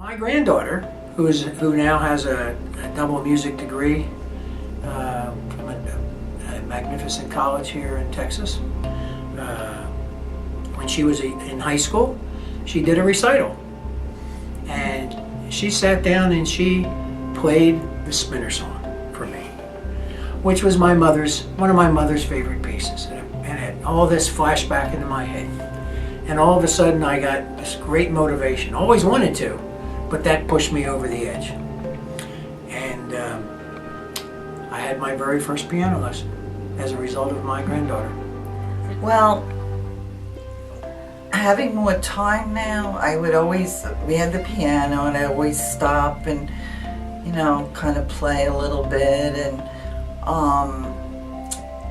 My granddaughter, who now has a double music degree from a magnificent college here in Texas, when she was in high school, she did a recital. And she sat down and she played the Spinner Song for me, which was one of my mother's favorite pieces. And it had all this flashback into my head. And all of a sudden I got this great motivation. Always wanted to, but that pushed me over the edge. And I had my very first piano lesson as a result of my granddaughter. Well, having more time now, we had the piano and I always stop and, kind of play a little bit and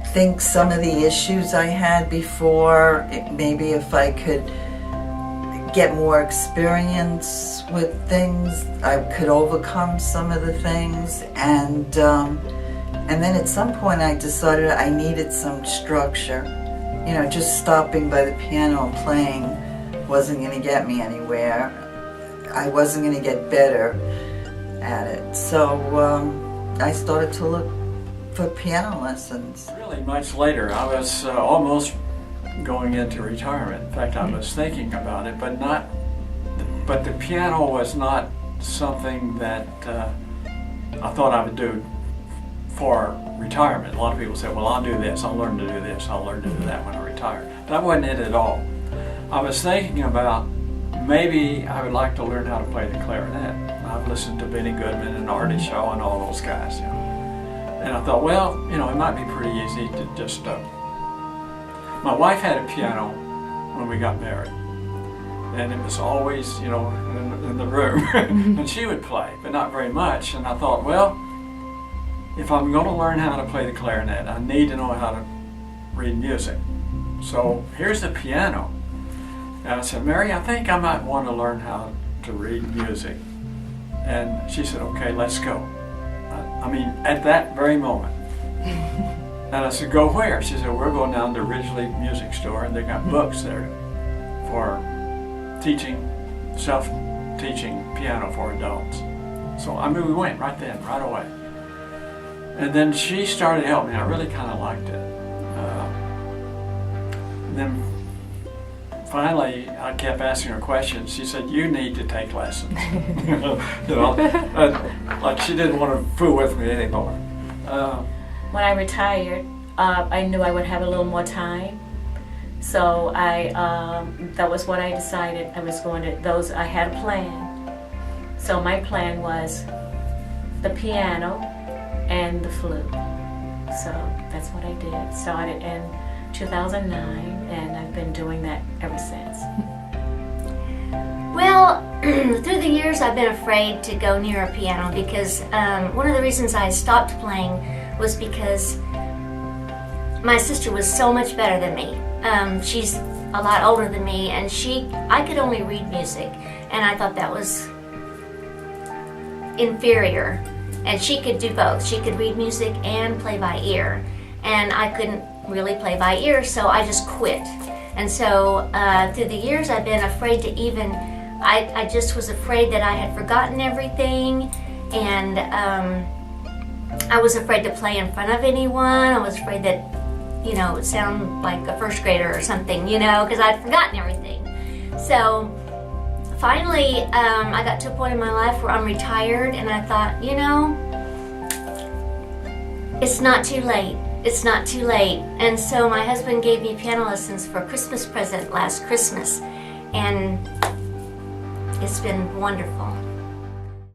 think some of the issues I had before, maybe if I could get more experience with things, I could overcome some of the things. And then at some point I decided I needed some structure. Just stopping by the piano and playing wasn't going to get me anywhere. I wasn't going to get better at it. So I started to look for piano lessons. Really much later. I was almost going into retirement. In fact, I was thinking about it, but the piano was not something that I thought I would do for retirement. A lot of people say, well, I'll do this, I'll learn to do this, I'll learn to do that when I retire. That wasn't it at all. I was thinking about maybe I would like to learn how to play the clarinet. I've listened to Benny Goodman and Artie Shaw and all those guys. And I thought, well, it might be pretty easy to just... My wife had a piano when we got married. And it was always, in the room. And she would play, but not very much. And I thought, well, if I'm going to learn how to play the clarinet, I need to know how to read music. So here's the piano. And I said, Mary, I think I might want to learn how to read music. And she said, okay, let's go. At that very moment. And I said, go where? She said, we're going down to Ridgely Music Store, and they got books there for self-teaching piano for adults. So we went right then, right away. And then she started helping me. I really kind of liked it. Then finally, I kept asking her questions. She said, you need to take lessons. Like she didn't want to fool with me anymore. When I retired, I knew I would have a little more time. So that was what I decided I was going to, I had a plan. So my plan was the piano and the flute. So that's what I did. Started in 2009, and I've been doing that ever since. Well, through the years I've been afraid to go near a piano because one of the reasons I stopped playing was because my sister was so much better than me. She's a lot older than me, and I could only read music, and I thought that was inferior. And she could do both. She could read music and play by ear, and I couldn't really play by ear, so I just quit. And so through the years I've been afraid to even, I just was afraid that I had forgotten everything, and I was afraid to play in front of anyone. I was afraid that, it would sound like a first grader or something, because I'd forgotten everything. So finally, I got to a point in my life where I'm retired, and I thought, it's not too late. It's not too late. And so my husband gave me piano lessons for a Christmas present last Christmas, and it's been wonderful.